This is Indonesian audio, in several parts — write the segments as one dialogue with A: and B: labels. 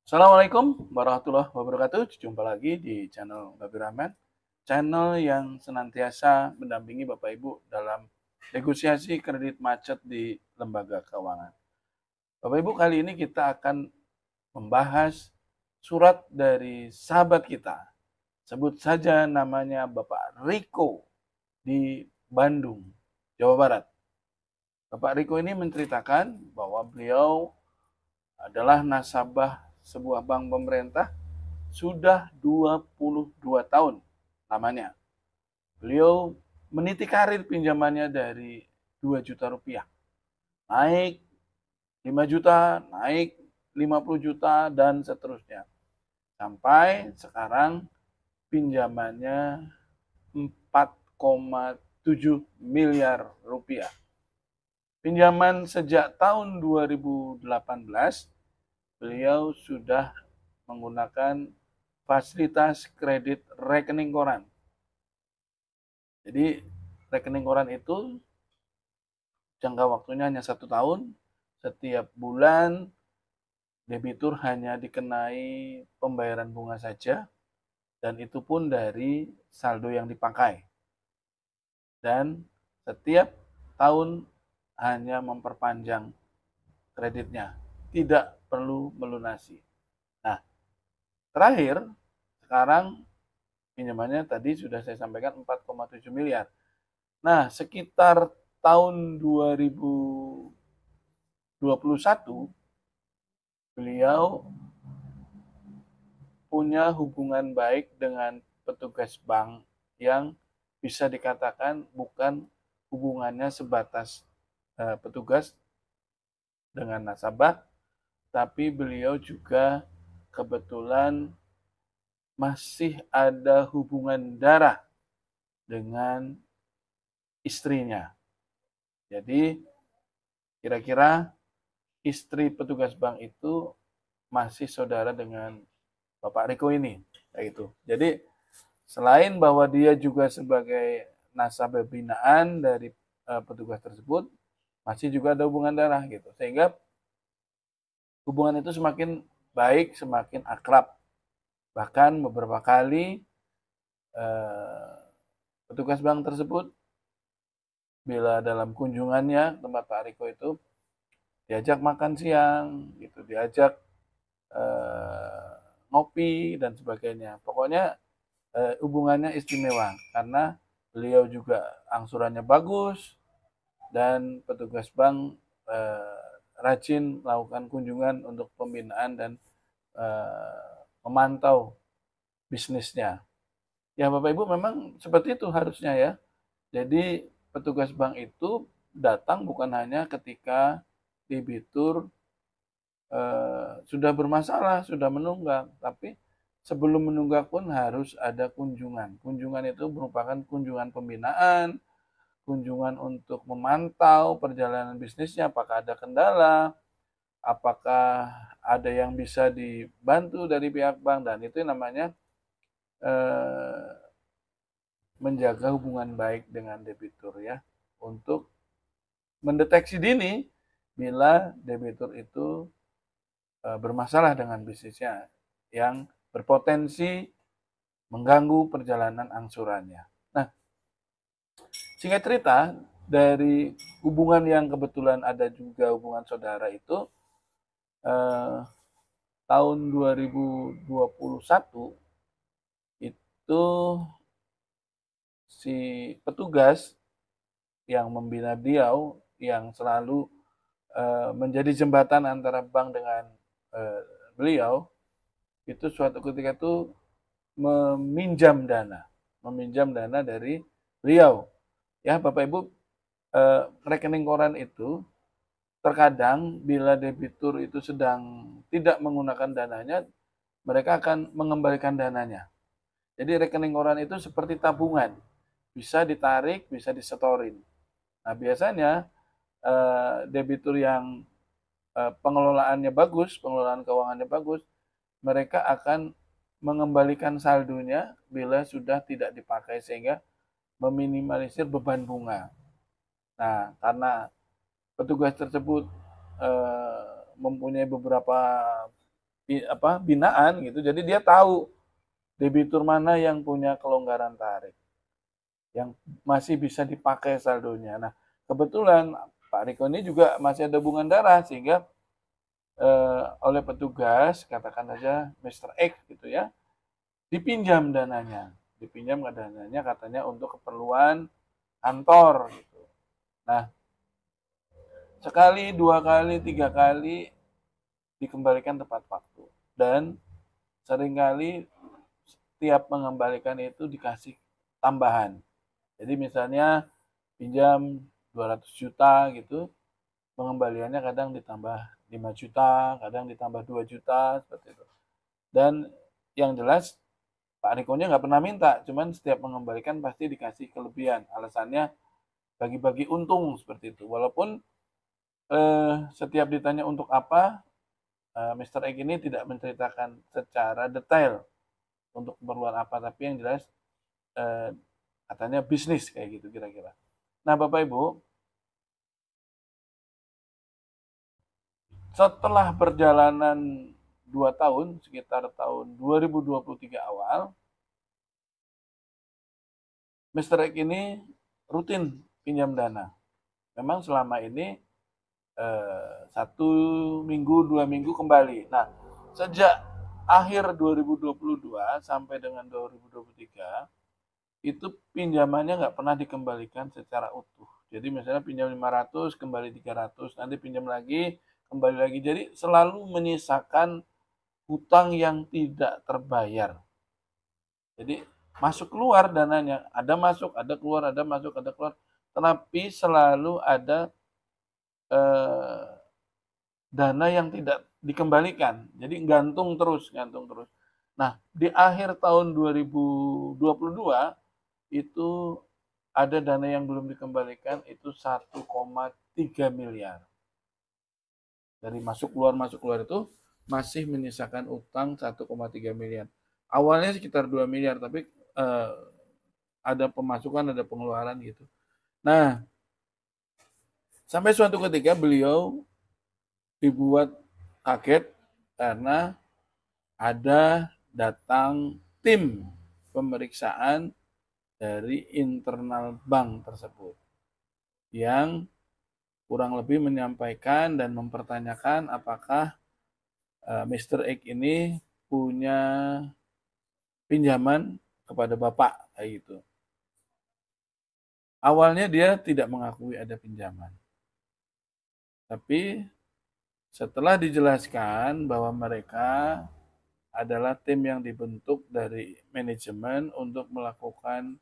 A: Assalamualaikum warahmatullahi wabarakatuh. Jumpa lagi di channel Babi Rahman, channel yang senantiasa mendampingi Bapak Ibu dalam negosiasi kredit macet di lembaga keuangan. Bapak Ibu, kali ini kita akan membahas surat dari sahabat kita. Sebut saja namanya Bapak Riko di Bandung, Jawa Barat. Bapak Riko ini menceritakan bahwa beliau adalah nasabah sebuah bank pemerintah sudah 22 tahun namanya. Beliau meniti karir pinjamannya dari 2 juta rupiah. Naik 5 juta, naik 50 juta, dan seterusnya. Sampai sekarang pinjamannya 4,7 miliar rupiah. Pinjaman sejak tahun 2018, beliau sudah menggunakan fasilitas kredit rekening koran. Jadi rekening koran itu jangka waktunya hanya 1 tahun. Setiap bulan debitur hanya dikenai pembayaran bunga saja, dan itu pun dari saldo yang dipakai. Dan setiap tahun hanya memperpanjang kreditnya, tidak perlu melunasi. Nah, terakhir sekarang pinjamannya tadi sudah saya sampaikan 4,7 miliar. Nah, sekitar tahun 2021 beliau punya hubungan baik dengan petugas bank yang bisa dikatakan bukan hubungannya sebatas petugas dengan nasabah, tapi beliau juga kebetulan masih ada hubungan darah dengan istrinya. Jadi kira-kira istri petugas bank itu masih saudara dengan Bapak Riko ini, kayak gitu. Jadi selain bahwa dia juga sebagai nasabah binaan dari petugas tersebut, masih juga ada hubungan darah gitu. Sehingga hubungan itu semakin baik, semakin akrab. Bahkan beberapa kali petugas bank tersebut bila dalam kunjungannya tempat Pak Riko itu diajak makan siang, gitu, diajak ngopi dan sebagainya. Pokoknya hubungannya istimewa karena beliau juga angsurannya bagus dan petugas bank rajin melakukan kunjungan untuk pembinaan dan memantau bisnisnya. Ya Bapak Ibu, memang seperti itu harusnya ya. Jadi petugas bank itu datang bukan hanya ketika debitur sudah bermasalah, sudah menunggak, tapi sebelum menunggak pun harus ada kunjungan. Kunjungan itu merupakan kunjungan pembinaan, kunjungan untuk memantau perjalanan bisnisnya, apakah ada kendala, apakah ada yang bisa dibantu dari pihak bank, dan itu namanya menjaga hubungan baik dengan debitur ya, untuk mendeteksi dini bila debitur itu bermasalah dengan bisnisnya yang berpotensi mengganggu perjalanan angsurannya. Nah, singkat cerita, dari hubungan yang kebetulan ada juga hubungan saudara itu, tahun 2021 itu si petugas yang membina beliau, yang selalu menjadi jembatan antara bank dengan beliau, itu suatu ketika itu meminjam dana dari beliau. Ya Bapak Ibu, rekening koran itu terkadang bila debitur itu sedang tidak menggunakan dananya, mereka akan mengembalikan dananya. Jadi rekening koran itu seperti tabungan, bisa ditarik, bisa disetorin. Nah biasanya debitur yang pengelolaannya bagus, pengelolaan keuangannya bagus, mereka akan mengembalikan saldonya bila sudah tidak dipakai, sehingga meminimalisir beban bunga. Nah, karena petugas tersebut mempunyai beberapa binaan gitu. Jadi dia tahu debitur mana yang punya kelonggaran tarik, yang masih bisa dipakai saldonya. Nah, kebetulan Pak Riko ini juga masih ada hubungan darah, sehingga oleh petugas, katakan saja Mr. X gitu ya, dipinjam dananya. Dipinjam ke dananya katanya untuk keperluan kantor gitu. Nah, sekali, dua kali, tiga kali dikembalikan tepat waktu. Dan seringkali setiap mengembalikan itu dikasih tambahan. Jadi misalnya pinjam 200 juta gitu, pengembaliannya kadang ditambah 5 juta, kadang ditambah 2 juta, seperti itu. Dan yang jelas Pak Riko-nya nggak pernah minta, cuman setiap mengembalikan pasti dikasih kelebihan. Alasannya bagi-bagi untung seperti itu. Walaupun setiap ditanya untuk apa, Mr. X ini tidak menceritakan secara detail untuk keperluan apa, tapi yang jelas katanya bisnis kayak gitu kira-kira. Nah, Bapak Ibu, setelah perjalanan 2 tahun, sekitar tahun 2023 awal, Mr. X ini rutin pinjam dana. Memang selama ini 1 minggu, 2 minggu kembali. Nah, sejak akhir 2022 sampai dengan 2023, itu pinjamannya nggak pernah dikembalikan secara utuh. Jadi misalnya pinjam 500, kembali 300, nanti pinjam lagi, kembali lagi. Jadi selalu menyisakan hutang yang tidak terbayar. Jadi masuk keluar dananya, ada masuk, ada keluar, ada masuk, ada keluar. Tetapi selalu ada dana yang tidak dikembalikan. Jadi gantung terus, gantung terus. Nah, di akhir tahun 2022 itu ada dana yang belum dikembalikan itu 1,3 miliar. Dari masuk keluar itu masih menyisakan utang 1,3 miliar. Awalnya sekitar 2 miliar, tapi ada pemasukan, ada pengeluaran gitu. Nah, sampai suatu ketika beliau dibuat kaget karena ada datang tim pemeriksaan dari internal bank tersebut yang kurang lebih menyampaikan dan mempertanyakan apakah Mr. X ini punya pinjaman kepada Bapak kayak gitu. Awalnya dia tidak mengakui ada pinjaman. Tapi setelah dijelaskan bahwa mereka adalah tim yang dibentuk dari manajemen untuk melakukan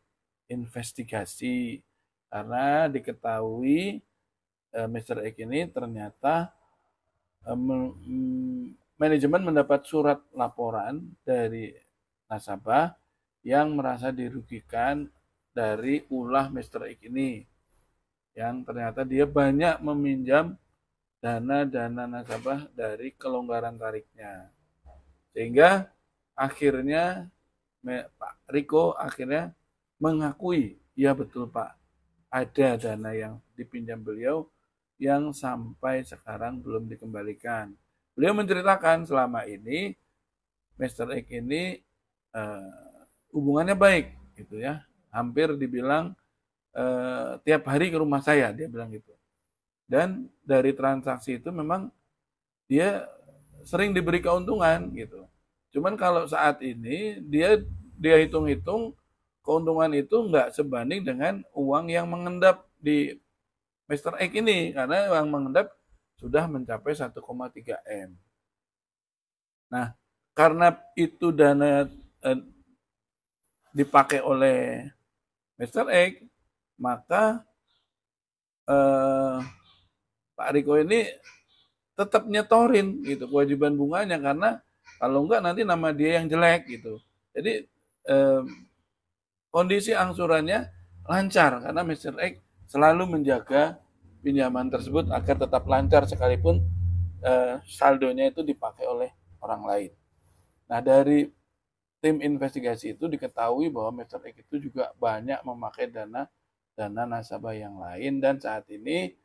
A: investigasi karena diketahui Mr. X ini ternyata manajemen mendapat surat laporan dari nasabah yang merasa dirugikan dari ulah Mr. X ini, yang ternyata dia banyak meminjam dana-dana nasabah dari kelonggaran tariknya. Sehingga akhirnya Pak Riko akhirnya mengakui, ya betul Pak, ada dana yang dipinjam beliau yang sampai sekarang belum dikembalikan. Beliau menceritakan selama ini Mr. X ini hubungannya baik gitu ya, hampir dibilang tiap hari ke rumah saya, dia bilang gitu. Dan dari transaksi itu memang dia sering diberi keuntungan gitu. Cuman kalau saat ini dia hitung-hitung keuntungan itu nggak sebanding dengan uang yang mengendap di Mr. X ini, karena uang mengendap sudah mencapai 1,3 M. Nah, karena itu dana dipakai oleh Mr. X, maka Pak Riko ini tetap nyetorin gitu kewajiban bunganya, karena kalau enggak nanti nama dia yang jelek gitu. Jadi kondisi angsurannya lancar karena Mr. X selalu menjaga pinjaman tersebut agar tetap lancar sekalipun saldonya itu dipakai oleh orang lain. Nah, dari tim investigasi itu diketahui bahwa Mr. X itu juga banyak memakai dana nasabah yang lain, dan saat ini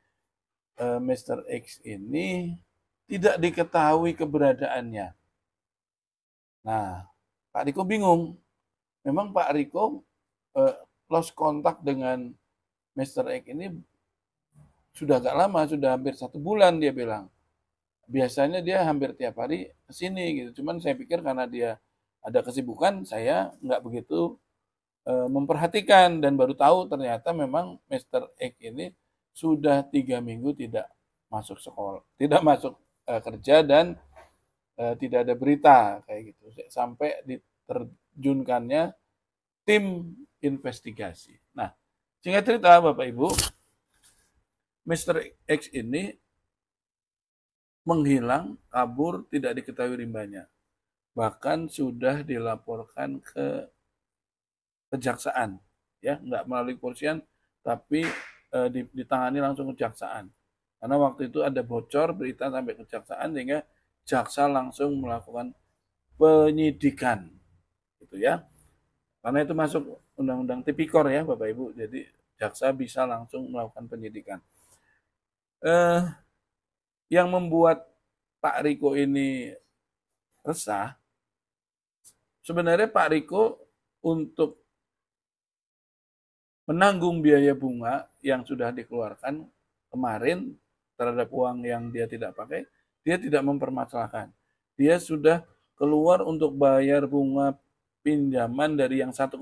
A: Mr. X ini tidak diketahui keberadaannya. Nah, Pak Riko bingung. Memang Pak Riko lost kontak dengan Mr. X ini sudah agak lama, sudah hampir 1 bulan dia bilang. Biasanya dia hampir tiap hari ke sini gitu. Cuman saya pikir karena dia ada kesibukan, saya nggak begitu memperhatikan dan baru tahu ternyata memang Mr. X ini sudah 3 minggu tidak masuk sekolah, tidak masuk kerja dan tidak ada berita kayak gitu. Sampai diterjunkannya tim investigasi. Nah, singkat cerita Bapak Ibu, Mr. X ini menghilang, kabur, tidak diketahui rimbanya. Bahkan sudah dilaporkan ke kejaksaan, ya, nggak melalui kepolisian, tapi ditangani langsung kejaksaan. Karena waktu itu ada bocor berita sampai kejaksaan sehingga jaksa langsung melakukan penyidikan, gitu ya. Karena itu masuk undang-undang tipikor ya Bapak Ibu, jadi jaksa bisa langsung melakukan penyidikan. Yang membuat Pak Riko ini resah, sebenarnya Pak Riko untuk menanggung biaya bunga yang sudah dikeluarkan kemarin terhadap uang yang dia tidak pakai, dia tidak mempermasalahkan. Dia sudah keluar untuk bayar bunga pinjaman dari yang 1,3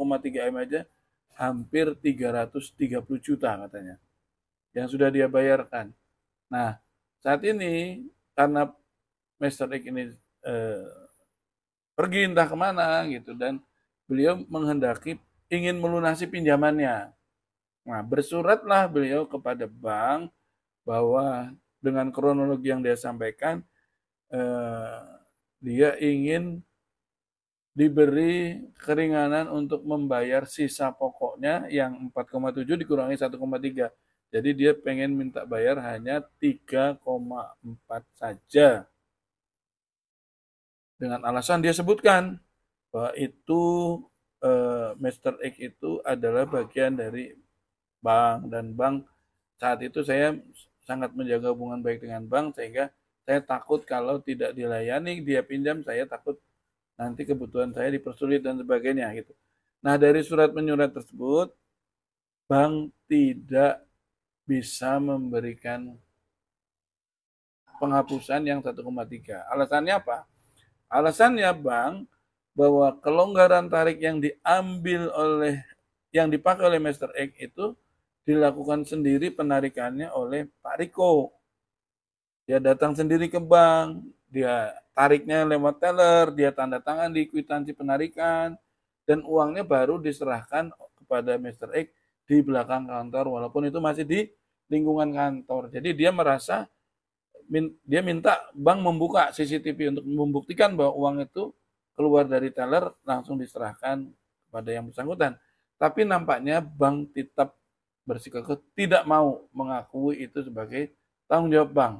A: M aja hampir 330 juta katanya. Yang sudah dia bayarkan. Nah, saat ini karena Mr. X ini eh, pergi entah kemana gitu dan beliau menghendaki ingin melunasi pinjamannya. Nah, bersuratlah beliau kepada bank bahwa dengan kronologi yang dia sampaikan, eh, dia ingin diberi keringanan untuk membayar sisa pokoknya yang 4,7 dikurangi 1,3. Jadi dia pengen minta bayar hanya 3,4 saja. Dengan alasan dia sebutkan bahwa itu Mr. X itu adalah bagian dari bank dan bank saat itu saya sangat menjaga hubungan baik dengan bank sehingga saya takut kalau tidak dilayani dia pinjam saya takut nanti kebutuhan saya dipersulit dan sebagainya gitu. Nah dari surat menyurat tersebut bank tidak bisa memberikan penghapusan yang 1,3. Alasannya apa? Alasannya bank bahwa kelonggaran tarik yang diambil oleh yang dipakai oleh Mr. X itu dilakukan sendiri penarikannya oleh Pak Riko. Dia datang sendiri ke bank, dia tariknya lewat teller, dia tanda tangan di kwitansi penarikan, dan uangnya baru diserahkan kepada Mr. X di belakang kantor, walaupun itu masih di lingkungan kantor. Jadi dia merasa dia minta bank membuka CCTV untuk membuktikan bahwa uang itu keluar dari teller langsung diserahkan kepada yang bersangkutan. Tapi nampaknya bank tetap bersikukuh tidak mau mengakui itu sebagai tanggung jawab bank.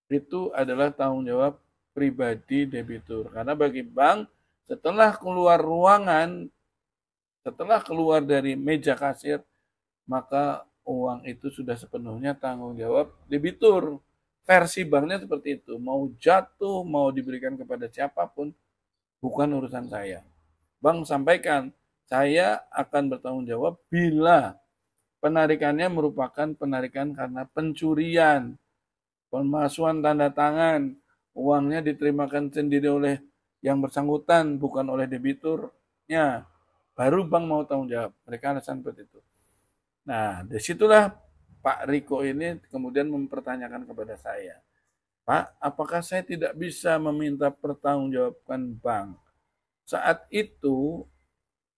A: Itu adalah tanggung jawab pribadi debitur. Karena bagi bank setelah keluar ruangan, setelah keluar dari meja kasir, maka uang itu sudah sepenuhnya tanggung jawab debitur. Versi banknya seperti itu. Mau jatuh, mau diberikan kepada siapapun, bukan urusan saya. Bank sampaikan, saya akan bertanggung jawab bila penarikannya merupakan penarikan karena pencurian, pemalsuan tanda tangan, uangnya diterimakan sendiri oleh yang bersangkutan, bukan oleh debiturnya. Baru bank mau tanggung jawab. Mereka alasan seperti itu. Nah, disitulah Pak Riko ini kemudian mempertanyakan kepada saya, Pak, apakah saya tidak bisa meminta pertanggungjawaban bank? Saat itu,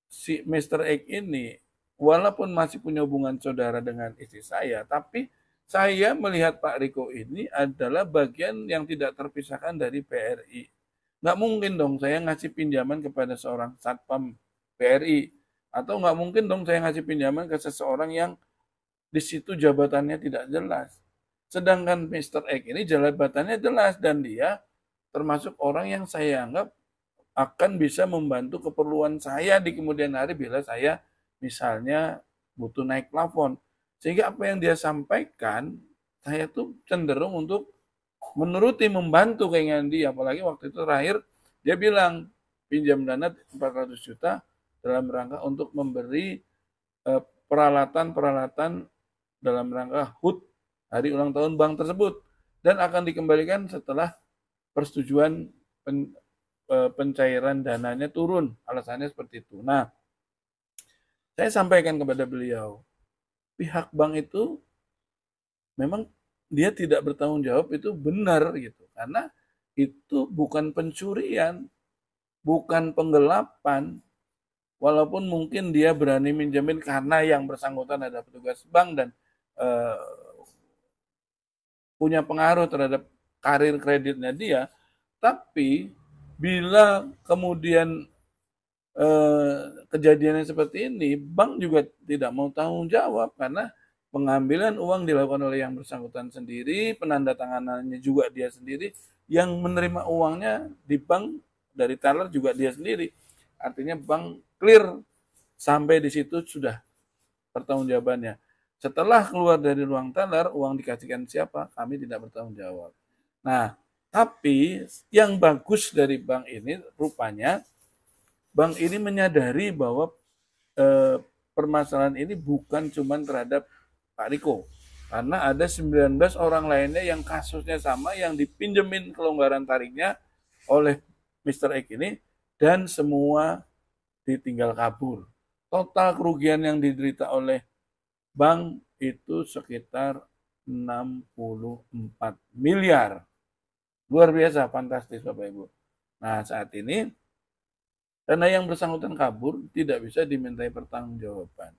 A: si Mr. X ini, walaupun masih punya hubungan saudara dengan istri saya, tapi saya melihat Pak Riko ini adalah bagian yang tidak terpisahkan dari PRI. Nggak mungkin dong saya ngasih pinjaman kepada seorang satpam PRI. Atau nggak mungkin dong saya ngasih pinjaman ke seseorang yang di situ jabatannya tidak jelas. Sedangkan Mr. X ini jabatannya jelas dan dia termasuk orang yang saya anggap akan bisa membantu keperluan saya di kemudian hari bila saya misalnya butuh naik plafon. Sehingga apa yang dia sampaikan, saya tuh cenderung untuk menuruti, membantu keinginan dia. Apalagi waktu itu terakhir dia bilang, pinjam dana 400 juta dalam rangka untuk memberi peralatan-peralatan dalam rangka HUT hari ulang tahun bank tersebut, dan akan dikembalikan setelah persetujuan pencairan dananya turun. Alasannya seperti itu. Nah, saya sampaikan kepada beliau, pihak bank itu memang dia tidak bertanggung jawab, itu benar gitu, karena itu bukan pencurian, bukan penggelapan. Walaupun mungkin dia berani minjemin karena yang bersangkutan adalah petugas bank dan punya pengaruh terhadap karir kreditnya dia, tapi bila kemudian kejadiannya seperti ini, bank juga tidak mau tanggung jawab karena pengambilan uang dilakukan oleh yang bersangkutan sendiri, penandatanganannya juga dia sendiri, yang menerima uangnya di bank dari teller juga dia sendiri. Artinya bank clear sampai di situ sudah pertanggungjawabannya. Setelah keluar dari ruang teller, uang dikasihkan siapa? Kami tidak bertanggung jawab. Nah, tapi yang bagus dari bank ini rupanya bank ini menyadari bahwa permasalahan ini bukan cuma terhadap Pak Riko, karena ada 19 orang lainnya yang kasusnya sama, yang dipinjemin kelonggaran tariknya oleh Mr. X ini, dan semua ditinggal kabur. Total kerugian yang diderita oleh bank itu sekitar 64 miliar. Luar biasa, fantastis Bapak Ibu. Nah, saat ini karena yang bersangkutan kabur, tidak bisa dimintai pertanggungjawaban.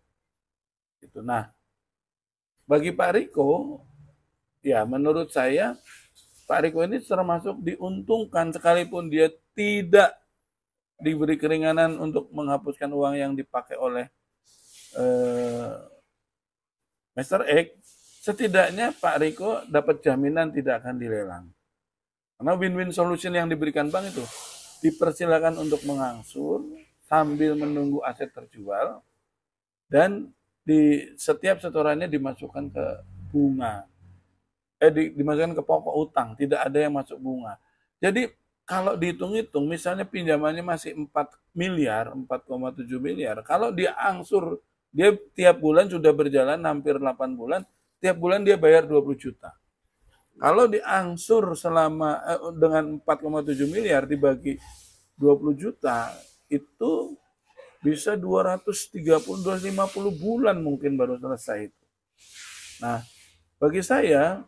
A: Gitu. Nah, bagi Pak Riko, ya menurut saya Pak Riko ini termasuk diuntungkan, sekalipun dia tidak diberi keringanan untuk menghapuskan uang yang dipakai oleh Mr. X, setidaknya Pak Riko dapat jaminan tidak akan dilelang. Karena win-win solution yang diberikan bank itu, dipersilakan untuk mengangsur sambil menunggu aset terjual, dan di setiap setorannya dimasukkan ke bunga. Dimasukkan ke pokok utang, tidak ada yang masuk bunga. Jadi kalau dihitung-hitung, misalnya pinjamannya masih 4 miliar, 4,7 miliar, kalau dia angsur, dia tiap bulan sudah berjalan hampir 8 bulan, tiap bulan dia bayar 20 juta. Kalau diangsur selama dengan 4,7 miliar dibagi 20 juta, itu bisa 230-250 bulan mungkin baru selesai itu. Nah, bagi saya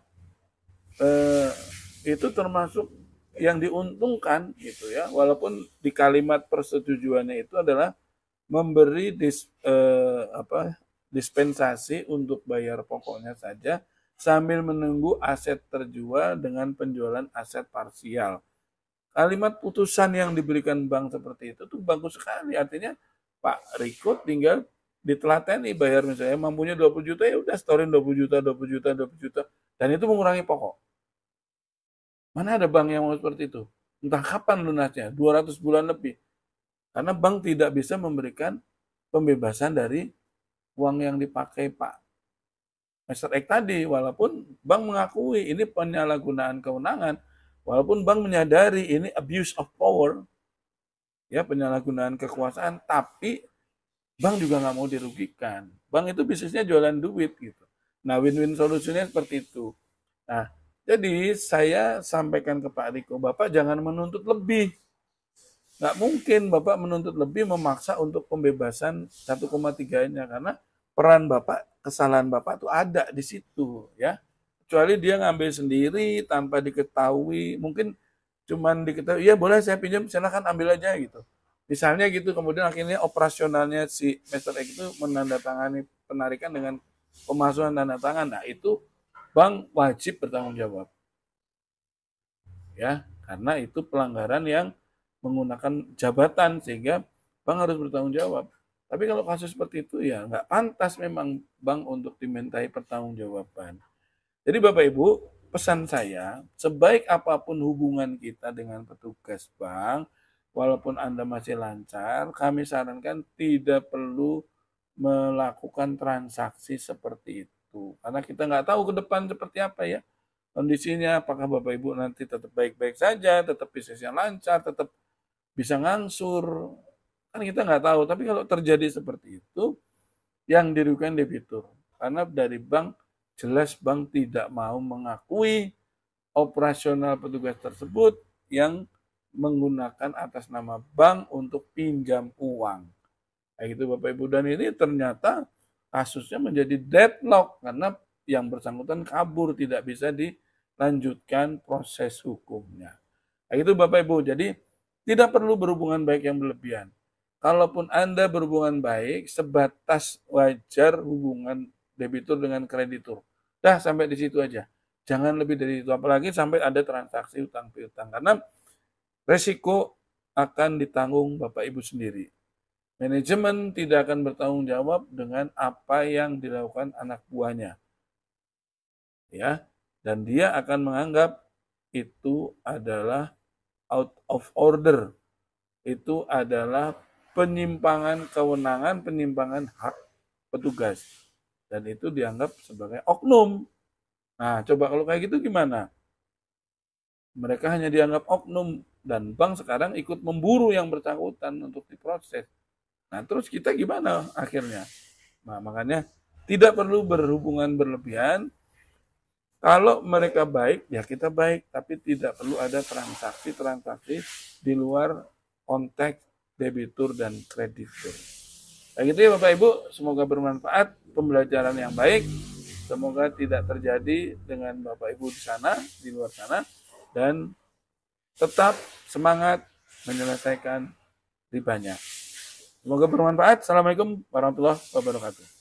A: itu termasuk yang diuntungkan gitu ya, walaupun di kalimat persetujuannya itu adalah memberi dispensasi untuk bayar pokoknya saja sambil menunggu aset terjual dengan penjualan aset parsial. Kalimat putusan yang diberikan bank seperti itu tuh bagus sekali, artinya Pak Riko tinggal ditelateni bayar, misalnya mampunya 20 juta, ya udah setorin 20 juta, 20 juta, 20 juta, dan itu mengurangi pokok. Mana ada bank yang mau seperti itu? Entah kapan lunasnya, 200 bulan lebih. Karena bank tidak bisa memberikan pembebasan dari uang yang dipakai Pak Mr. X tadi, walaupun bank mengakui ini penyalahgunaan kewenangan, walaupun bank menyadari ini abuse of power, ya penyalahgunaan kekuasaan, tapi bank juga nggak mau dirugikan. Bank itu bisnisnya jualan duit gitu. Nah, win-win solusinya seperti itu. Nah, jadi saya sampaikan ke Pak Riko, Bapak jangan menuntut lebih. Nggak mungkin Bapak menuntut lebih, memaksa untuk pembebasan 1,3-nya, karena peran Bapak, kesalahan Bapak tuh ada di situ ya. Kecuali dia ngambil sendiri tanpa diketahui, mungkin cuman diketahui, ya boleh saya pinjam, silakan ambil aja gitu. Misalnya gitu, kemudian akhirnya operasionalnya si Mr. X itu menandatangani penarikan dengan pemasukan tanda tangan. Nah, itu bank wajib bertanggung jawab. Ya, karena itu pelanggaran yang menggunakan jabatan, sehingga bank harus bertanggung jawab. Tapi kalau kasus seperti itu ya nggak pantas memang bank untuk dimintai pertanggungjawaban. Jadi Bapak Ibu, pesan saya, sebaik apapun hubungan kita dengan petugas bank, walaupun Anda masih lancar, kami sarankan tidak perlu melakukan transaksi seperti itu. Karena kita nggak tahu ke depan seperti apa ya kondisinya, apakah Bapak Ibu nanti tetap baik-baik saja, tetap bisnisnya lancar, tetap bisa ngangsur. Kan kita nggak tahu. Tapi kalau terjadi seperti itu, yang dirugikan debitur. Karena dari bank, jelas bank tidak mau mengakui operasional petugas tersebut yang menggunakan atas nama bank untuk pinjam uang. Kayak gitu Bapak Ibu. Dan ini ternyata kasusnya menjadi deadlock karena yang bersangkutan kabur, tidak bisa dilanjutkan proses hukumnya. Kayak gitu Bapak Ibu. Jadi tidak perlu berhubungan baik yang berlebihan. Kalaupun Anda berhubungan baik, sebatas wajar hubungan debitur dengan kreditur. Dah sampai di situ aja. Jangan lebih dari itu. Apalagi sampai ada transaksi utang piutang. Karena resiko akan ditanggung Bapak Ibu sendiri. Manajemen tidak akan bertanggung jawab dengan apa yang dilakukan anak buahnya. Ya, dan dia akan menganggap itu adalah out of order. Itu adalah penyimpangan kewenangan, penyimpangan hak petugas. Dan itu dianggap sebagai oknum. Nah, coba kalau kayak gitu gimana? Mereka hanya dianggap oknum dan bank sekarang ikut memburu yang bersangkutan untuk diproses. Nah, terus kita gimana akhirnya? Nah, makanya tidak perlu berhubungan berlebihan. Kalau mereka baik, ya kita baik, tapi tidak perlu ada transaksi-transaksi di luar konteks debitur dan kreditur. Nah, gitu ya Bapak Ibu, semoga bermanfaat, pembelajaran yang baik. Semoga tidak terjadi dengan Bapak Ibu di sana, di luar sana, dan tetap semangat menyelesaikan ribanya. Semoga bermanfaat. Assalamualaikum warahmatullahi wabarakatuh.